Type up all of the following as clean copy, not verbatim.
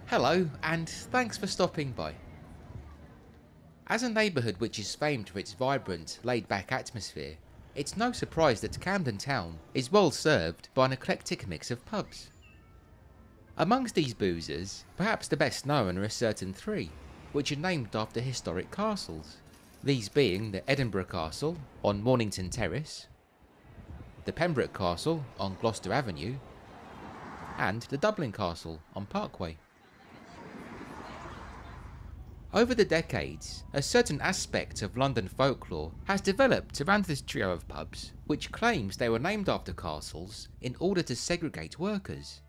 Hello, and thanks for stopping by. As a neighbourhood which is famed for its vibrant, laid-back atmosphere, it's no surprise that Camden Town is well served by an eclectic mix of pubs. Amongst these boozers, perhaps the best known are a certain three, which are named after historic castles, these being the Edinboro Castle on Mornington Terrace, the Pembroke Castle on Gloucester Avenue, and the Dublin Castle on Parkway. Over the decades, a certain aspect of London folklore has developed around this trio of pubs, which claims they were named after castles in order to segregate workers,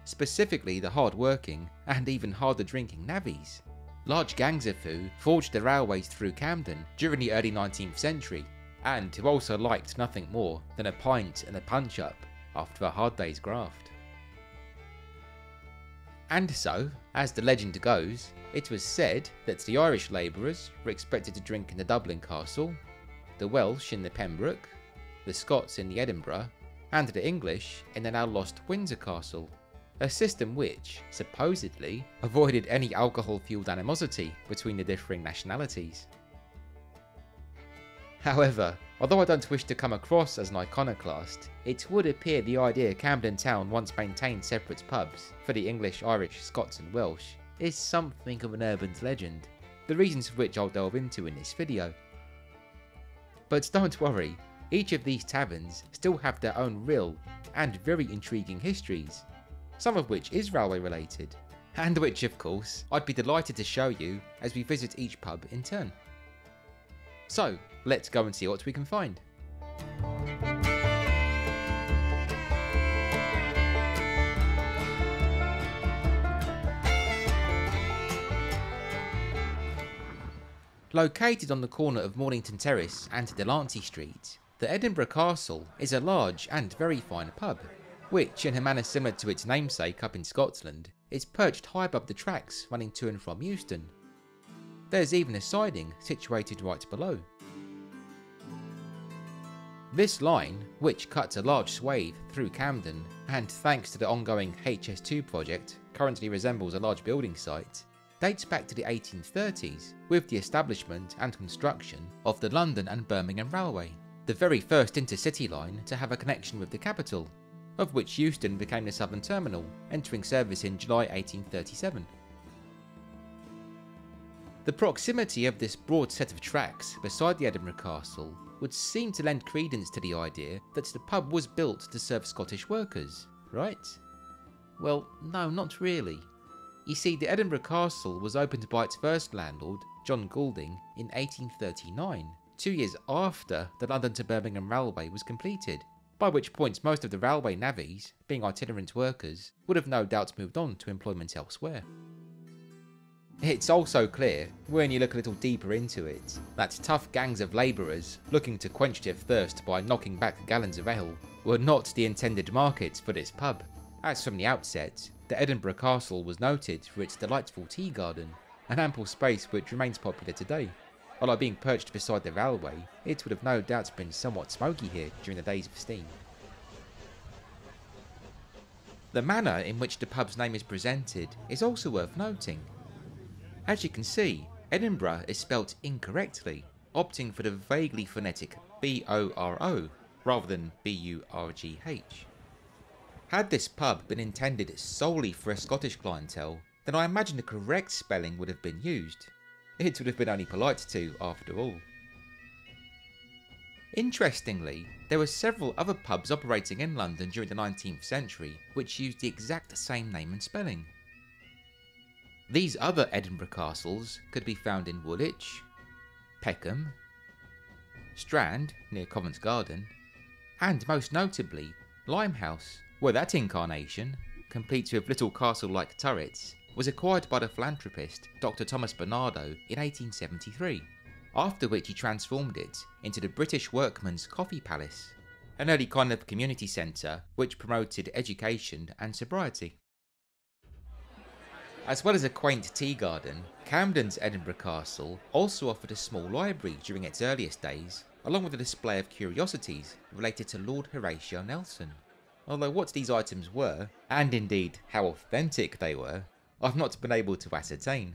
specifically the hard-working and even harder-drinking navvies. Large gangs of who forged the railways through Camden during the early 19th century, and who also liked nothing more than a pint and a punch-up after a hard day's graft. And so, as the legend goes, it was said that the Irish labourers were expected to drink in the Dublin Castle, the Welsh in the Pembroke, the Scots in the Edinboro, and the English in the now lost Windsor Castle, a system which, supposedly, avoided any alcohol-fueled animosity between the differing nationalities. However, although I don't wish to come across as an iconoclast, it would appear the idea Camden Town once maintained separate pubs for the English, Irish, Scots and Welsh is something of an urban legend, the reasons for which I'll delve into in this video. But don't worry, each of these taverns still have their own real and very intriguing histories, some of which is railway related, and which of course I'd be delighted to show you as we visit each pub in turn. So, let's go and see what we can find. Located on the corner of Mornington Terrace and Delancey Street, the Edinboro Castle is a large and very fine pub, which, in a manner similar to its namesake up in Scotland, is perched high above the tracks running to and from Euston. There's even a siding situated right below. This line, which cuts a large swathe through Camden, and thanks to the ongoing HS2 project, currently resembles a large building site, dates back to the 1830s with the establishment and construction of the London and Birmingham Railway, the very first intercity line to have a connection with the capital, of which Euston became the southern terminal, entering service in July 1837. The proximity of this broad set of tracks beside the Edinboro Castle would seem to lend credence to the idea that the pub was built to serve Scottish workers, right? Well, no, not really. You see, the Edinboro Castle was opened by its first landlord, John Goulding, in 1839, 2 years after the London to Birmingham Railway was completed, by which point most of the railway navvies, being itinerant workers, would have no doubt moved on to employment elsewhere. It's also clear, when you look a little deeper into it, that tough gangs of labourers looking to quench their thirst by knocking back gallons of ale were not the intended markets for this pub, as from the outset, the Edinboro Castle was noted for its delightful tea garden, an ample space which remains popular today. Although being perched beside the railway, it would have no doubt been somewhat smoky here during the days of steam. The manner in which the pub's name is presented is also worth noting. As you can see, Edinboro is spelt incorrectly, opting for the vaguely phonetic B-O-R-O rather than B-U-R-G-H. Had this pub been intended solely for a Scottish clientele, then I imagine the correct spelling would have been used. It would have been only polite to, after all. Interestingly, there were several other pubs operating in London during the 19th century which used the exact same name and spelling. These other Edinboro castles could be found in Woolwich, Peckham, Strand near Covent Garden, and most notably, Limehouse, where that incarnation, complete with little castle-like turrets, was acquired by the philanthropist Dr. Thomas Bernardo in 1873, after which he transformed it into the British Workmen's Coffee Palace, an early kind of community centre which promoted education and sobriety. As well as a quaint tea garden, Camden's Edinboro Castle also offered a small library during its earliest days, along with a display of curiosities related to Lord Horatio Nelson. Although what these items were, and indeed how authentic they were, I've not been able to ascertain.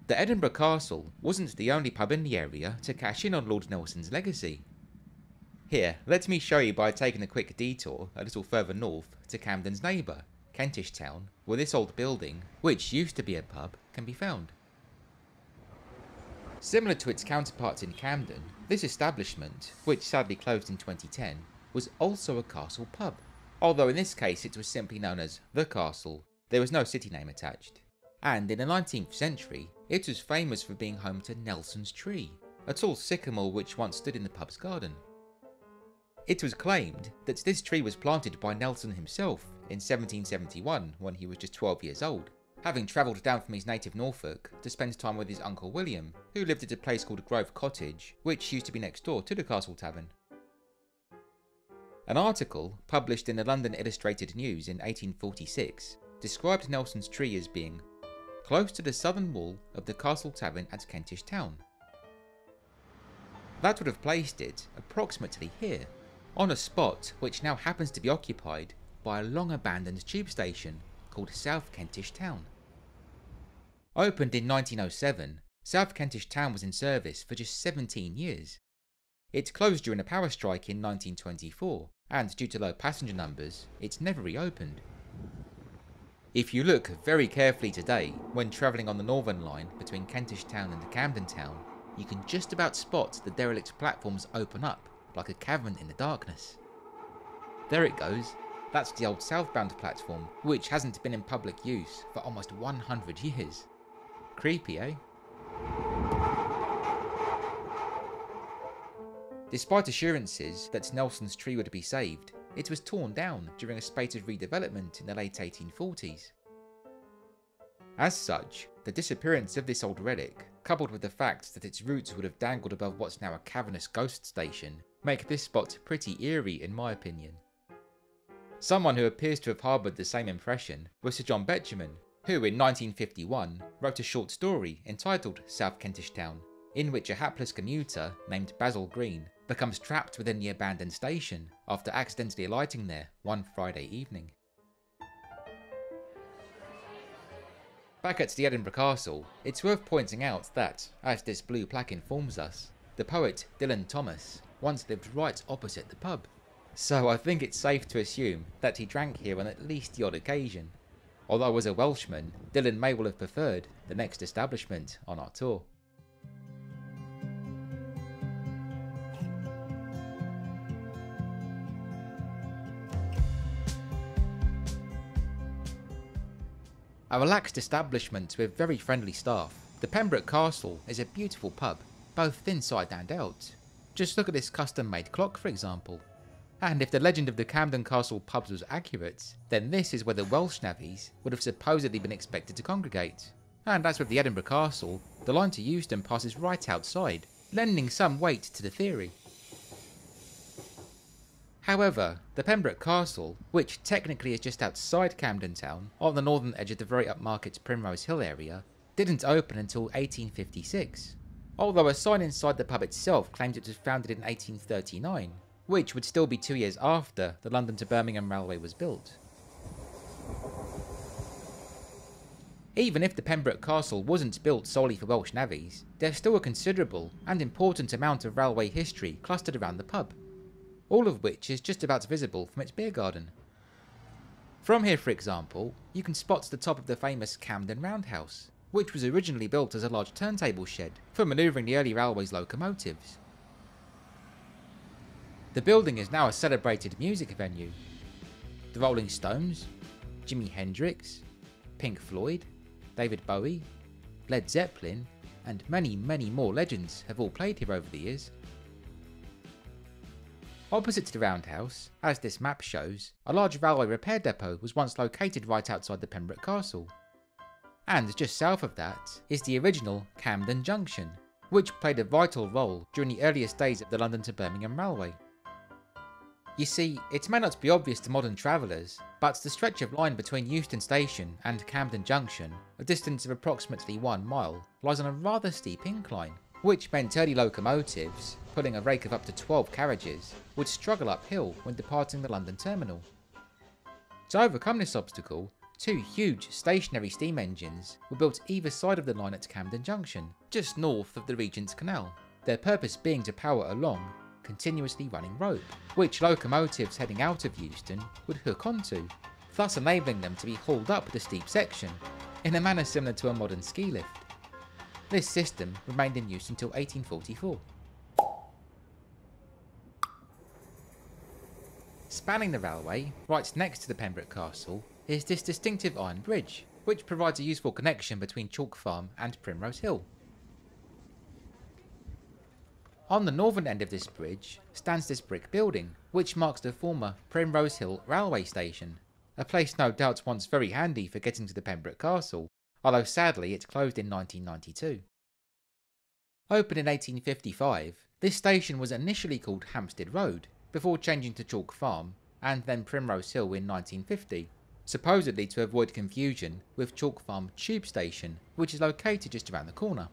The Edinboro Castle wasn't the only pub in the area to cash in on Lord Nelson's legacy. Here, let me show you by taking a quick detour a little further north to Camden's neighbour, Kentish Town, where this old building, which used to be a pub, can be found. Similar to its counterparts in Camden, this establishment, which sadly closed in 2010, was also a castle pub, although in this case it was simply known as The Castle. There was no city name attached. And in the 19th century, it was famous for being home to Nelson's tree, a tall sycamore which once stood in the pub's garden. It was claimed that this tree was planted by Nelson himself in 1771 when he was just 12 years old, having travelled down from his native Norfolk to spend time with his uncle William, who lived at a place called Grove Cottage, which used to be next door to the Castle Tavern. An article published in the London Illustrated News in 1846 described Nelson's tree as being close to the southern wall of the Castle Tavern at Kentish Town. That would have placed it approximately here, on a spot which now happens to be occupied by a long abandoned tube station called South Kentish Town. Opened in 1907, South Kentish Town was in service for just 17 years. It closed during a power strike in 1924, and due to low passenger numbers, it's never reopened. If you look very carefully today, when travelling on the Northern Line between Kentish Town and Camden Town, you can just about spot the derelict platforms open up like a cavern in the darkness. There it goes. That's the old southbound platform, which hasn't been in public use for almost 100 years. Creepy, eh? Despite assurances that Nelson's tree would be saved, it was torn down during a spate of redevelopment in the late 1840s. As such, the disappearance of this old relic, coupled with the fact that its roots would have dangled above what's now a cavernous ghost station, make this spot pretty eerie in my opinion. Someone who appears to have harboured the same impression was Sir John Betjeman, who in 1951 wrote a short story entitled South Kentish Town, in which a hapless commuter named Basil Green becomes trapped within the abandoned station after accidentally alighting there one Friday evening. Back at the Edinboro Castle, it's worth pointing out that, as this blue plaque informs us, the poet Dylan Thomas once lived right opposite the pub, so I think it's safe to assume that he drank here on at least the odd occasion, although as a Welshman, Dylan may well have preferred the next establishment on our tour. A relaxed establishment with very friendly staff, the Pembroke Castle is a beautiful pub, both inside and out. Just look at this custom-made clock for example. And if the legend of the Camden Castle pubs was accurate, then this is where the Welsh navvies would have supposedly been expected to congregate. And as with the Edinboro Castle, the line to Euston passes right outside, lending some weight to the theory. However, the Pembroke Castle, which technically is just outside Camden Town, on the northern edge of the very upmarket Primrose Hill area, didn't open until 1856, although a sign inside the pub itself claims it was founded in 1839, which would still be 2 years after the London to Birmingham Railway was built. Even if the Pembroke Castle wasn't built solely for Welsh navvies, there's still a considerable and important amount of railway history clustered around the pub, all of which is just about visible from its beer garden. From here, for example, you can spot the top of the famous Camden Roundhouse, which was originally built as a large turntable shed for manoeuvring the early railway's locomotives. The building is now a celebrated music venue. The Rolling Stones, Jimi Hendrix, Pink Floyd, David Bowie, Led Zeppelin, and many more legends have all played here over the years. Opposite to the roundhouse, as this map shows, a large railway repair depot was once located right outside the Pembroke Castle. And just south of that is the original Camden Junction, which played a vital role during the earliest days of the London to Birmingham Railway. You see, it may not be obvious to modern travellers, but the stretch of line between Euston Station and Camden Junction, a distance of approximately 1 mile, lies on a rather steep incline, which meant early locomotives, pulling a rake of up to 12 carriages, would struggle uphill when departing the London terminal. To overcome this obstacle, Two huge stationary steam engines were built either side of the line at Camden Junction, just north of the Regent's Canal, their purpose being to power a long, continuously running rope, which locomotives heading out of Euston would hook onto, thus enabling them to be hauled up the steep section, in a manner similar to a modern ski lift. This system remained in use until 1844. Spanning the railway, right next to the Pembroke Castle, is this distinctive iron bridge, which provides a useful connection between Chalk Farm and Primrose Hill. On the northern end of this bridge stands this brick building, which marks the former Primrose Hill railway station, a place no doubt once very handy for getting to the Pembroke Castle, although sadly it closed in 1992. Opened in 1855, this station was initially called Hampstead Road, before changing to Chalk Farm, and then Primrose Hill in 1950, supposedly to avoid confusion with Chalk Farm Tube Station, which is located just around the corner.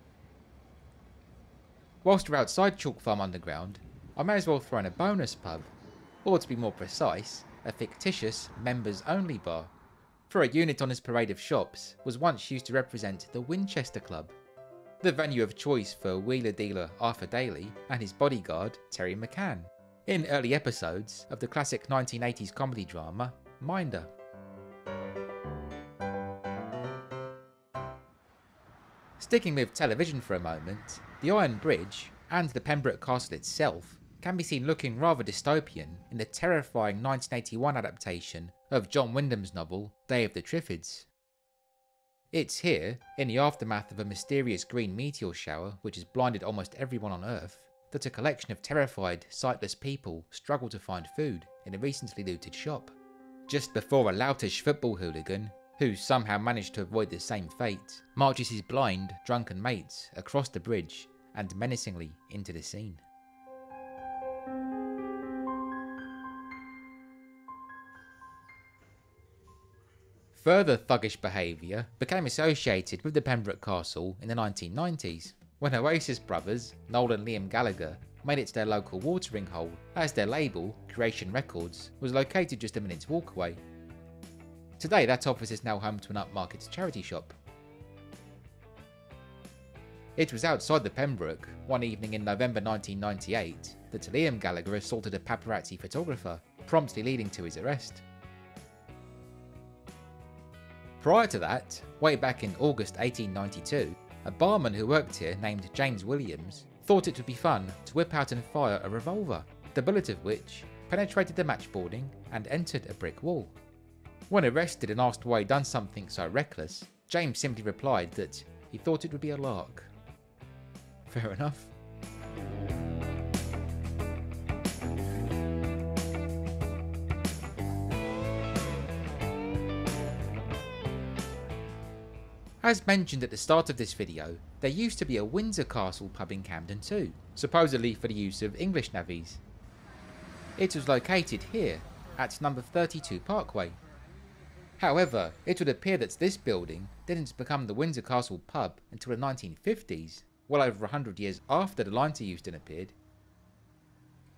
Whilst we're outside Chalk Farm Underground, I may as well throw in a bonus pub, or to be more precise, a fictitious members-only bar, for a unit on his parade of shops was once used to represent the Winchester Club, the venue of choice for wheeler dealer Arthur Daly and his bodyguard Terry McCann, in early episodes of the classic 1980s comedy drama Minder. Sticking with television for a moment, the Iron Bridge, and the Pembroke Castle itself, can be seen looking rather dystopian in the terrifying 1981 adaptation of John Wyndham's novel Day of the Triffids. It's here, in the aftermath of a mysterious green meteor shower which has blinded almost everyone on Earth, that a collection of terrified, sightless people struggle to find food in a recently looted shop. Just before a loutish football hooligan, who somehow managed to avoid the same fate, marches his blind, drunken mates across the bridge and menacingly into the scene. Further thuggish behaviour became associated with the Pembroke Castle in the 1990s, when Oasis brothers, Noel and Liam Gallagher, made it to their local watering hole, as their label, Creation Records, was located just a minute's walk away. Today that office is now home to an upmarket charity shop. It was outside the Pembroke, one evening in November 1998, that Liam Gallagher assaulted a paparazzi photographer, promptly leading to his arrest. Prior to that, way back in August 1892, a barman who worked here named James Williams thought it would be fun to whip out and fire a revolver, the bullet of which penetrated the matchboarding and entered a brick wall. When arrested and asked why he'd done something so reckless, James simply replied that he thought it would be a lark. Fair enough. As mentioned at the start of this video, there used to be a Windsor Castle pub in Camden too, supposedly for the use of English navvies. It was located here, at number 32 Parkway. However, it would appear that this building didn't become the Windsor Castle pub until the 1950s, well over 100 years after the line to Euston appeared.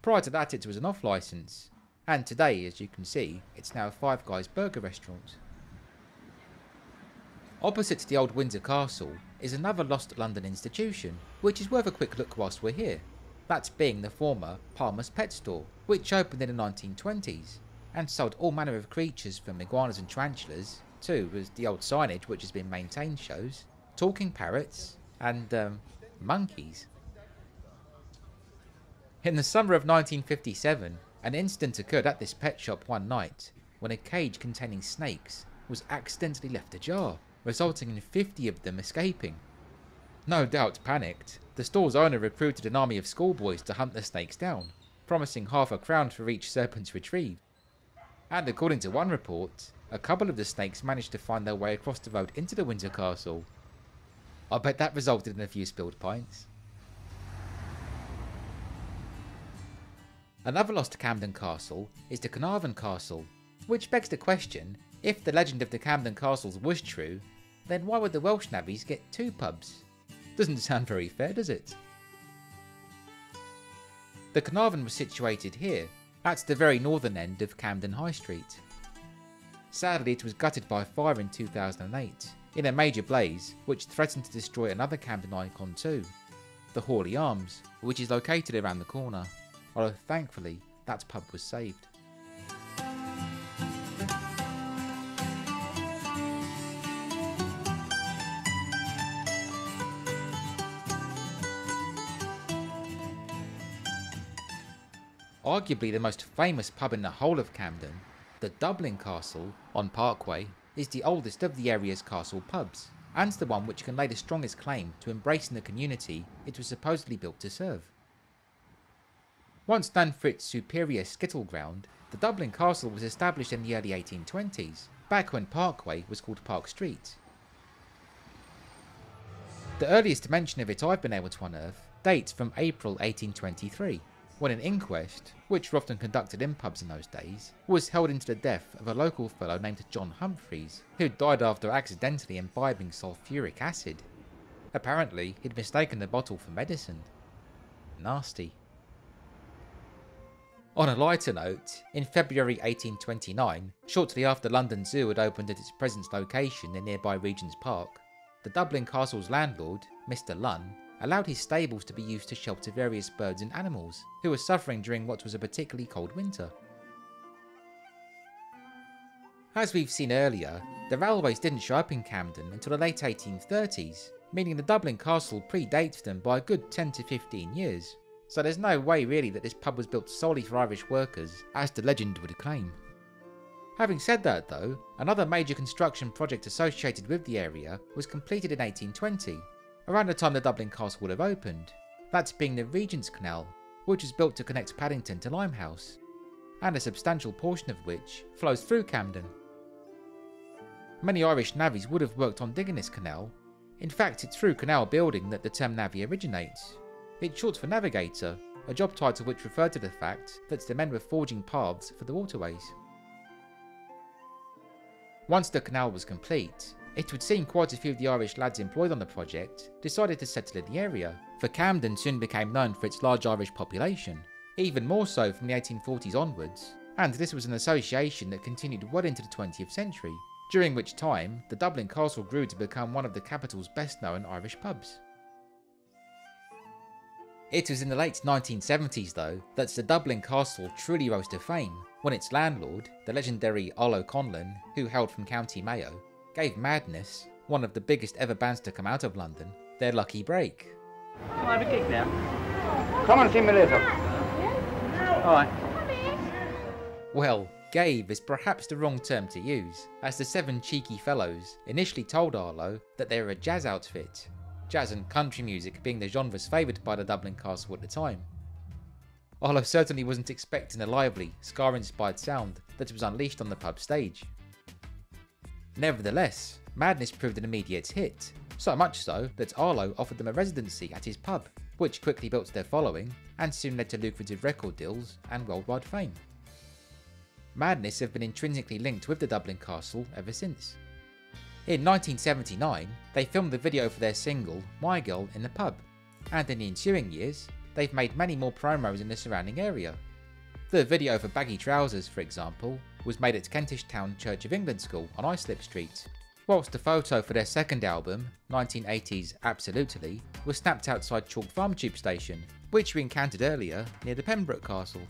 Prior to that it was an off-licence, and today, as you can see, it's now a Five Guys burger restaurant. Opposite the old Windsor Castle is another lost London institution, which is worth a quick look whilst we're here, that being the former Palmer's Pet Store, which opened in the 1920s, and sold all manner of creatures from iguanas and tarantulas to, as the old signage which has been maintained shows, talking parrots and, monkeys. In the summer of 1957, an incident occurred at this pet shop one night when a cage containing snakes was accidentally left ajar, resulting in 50 of them escaping. No doubt panicked, the store's owner recruited an army of schoolboys to hunt the snakes down, promising half a crown for each serpent retrieved. And according to one report, a couple of the snakes managed to find their way across the road into the Windsor Castle. I bet that resulted in a few spilled pints. Another lost Camden Castle is the Carnarvon Castle, which begs the question, if the legend of the Camden Castles was true, then why would the Welsh navvies get two pubs? Doesn't sound very fair, does it? The Carnarvon was situated here, at the very northern end of Camden High Street. Sadly, it was gutted by fire in 2008, in a major blaze which threatened to destroy another Camden icon too, the Hawley Arms, which is located around the corner, although thankfully that pub was saved. Arguably the most famous pub in the whole of Camden, the Dublin Castle on Parkway is the oldest of the area's castle pubs, and the one which can lay the strongest claim to embracing the community it was supposedly built to serve. Once known for its superior skittle ground, the Dublin Castle was established in the early 1820s, back when Parkway was called Park Street. The earliest mention of it I've been able to unearth dates from April 1823, when an inquest, which were often conducted in pubs in those days, was held into the death of a local fellow named John Humphreys, who died after accidentally imbibing sulphuric acid. Apparently, he'd mistaken the bottle for medicine. Nasty. On a lighter note, in February 1829, shortly after London Zoo had opened at its present location in nearby Regent's Park, the Dublin Castle's landlord, Mr. Lunn, allowed his stables to be used to shelter various birds and animals who were suffering during what was a particularly cold winter. As we've seen earlier, the railways didn't show up in Camden until the late 1830s, meaning the Dublin Castle predates them by a good 10 to 15 years, so there's no way really that this pub was built solely for Irish workers, as the legend would claim. Having said that though, another major construction project associated with the area was completed in 1820, around the time the Dublin Castle would have opened, that being the Regent's Canal, which was built to connect Paddington to Limehouse, and a substantial portion of which flows through Camden. Many Irish navvies would have worked on digging this canal. In fact, it's through canal building that the term navvy originates. It's short for navigator, a job title which referred to the fact that the men were forging paths for the waterways. Once the canal was complete, it would seem quite a few of the Irish lads employed on the project decided to settle in the area, for Camden soon became known for its large Irish population, even more so from the 1840s onwards, and this was an association that continued well into the 20th century, during which time the Dublin Castle grew to become one of the capital's best known Irish pubs. It was in the late 1970s though that the Dublin Castle truly rose to fame when its landlord, the legendary Arlo Conlon, who hailed from County Mayo, gave Madness, one of the biggest ever bands to come out of London, their lucky break. I'll have a gig now. Come and see me later. Alright. Well, gave is perhaps the wrong term to use, as the seven cheeky fellows initially told Arlo that they were a jazz outfit, jazz and country music being the genres favoured by the Dublin Castle at the time. Arlo certainly wasn't expecting the lively, ska-inspired sound that was unleashed on the pub stage. Nevertheless, Madness proved an immediate hit, so much so that Arlo offered them a residency at his pub, which quickly built their following and soon led to lucrative record deals and worldwide fame. Madness have been intrinsically linked with the Dublin Castle ever since. In 1979, they filmed the video for their single My Girl in the pub, and in the ensuing years, they've made many more promos in the surrounding area. The video for Baggy Trousers, for example, was made at Kentish Town Church of England School on Islip Street, whilst the photo for their second album, 1980's Absolutely, was snapped outside Chalk Farm Tube Station, which we encountered earlier near the Pembroke Castle.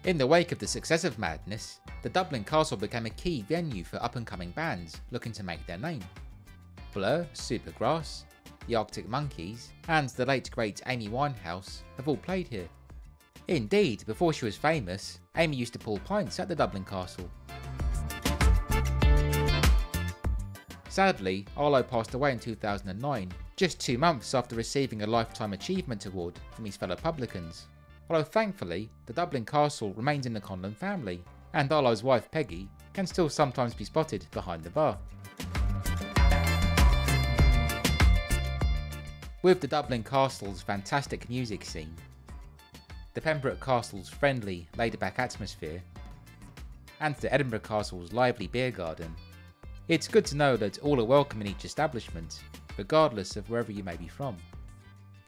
In the wake of the success of Madness, the Dublin Castle became a key venue for up-and-coming bands looking to make their name. Blur, Supergrass, the Arctic Monkeys, and the late great Amy Winehouse have all played here. Indeed, before she was famous, Amy used to pull pints at the Dublin Castle. Sadly, Arlo passed away in 2009, just 2 months after receiving a Lifetime Achievement Award from his fellow publicans. Although thankfully, the Dublin Castle remains in the Conlon family, and Arlo's wife Peggy can still sometimes be spotted behind the bar. With the Dublin Castle's fantastic music scene, the Pembroke Castle's friendly, laid-back atmosphere, and the Edinboro Castle's lively beer garden, it's good to know that all are welcome in each establishment, regardless of wherever you may be from.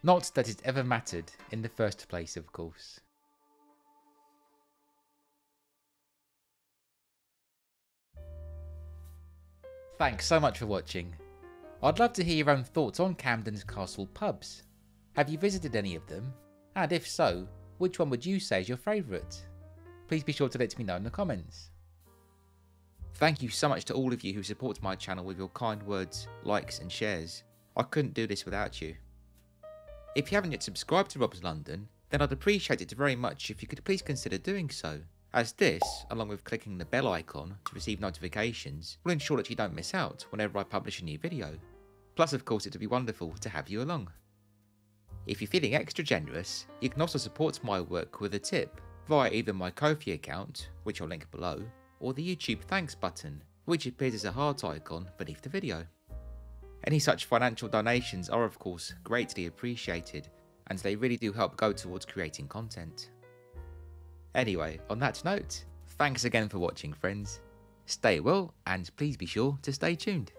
Not that it ever mattered in the first place, of course. Thanks so much for watching. I'd love to hear your own thoughts on Camden's Castle pubs. Have you visited any of them? And if so, which one would you say is your favourite? Please be sure to let me know in the comments. Thank you so much to all of you who support my channel with your kind words, likes and shares. I couldn't do this without you. If you haven't yet subscribed to Rob's London, then I'd appreciate it very much if you could please consider doing so, as this, along with clicking the bell icon to receive notifications, will ensure that you don't miss out whenever I publish a new video. Plus of course it would be wonderful to have you along. If you're feeling extra generous, you can also support my work with a tip via either my Ko-fi account, which I'll link below, or the YouTube thanks button, which appears as a heart icon beneath the video. Any such financial donations are of course greatly appreciated, and they really do help go towards creating content. Anyway, on that note, thanks again for watching friends. Stay well and please be sure to stay tuned.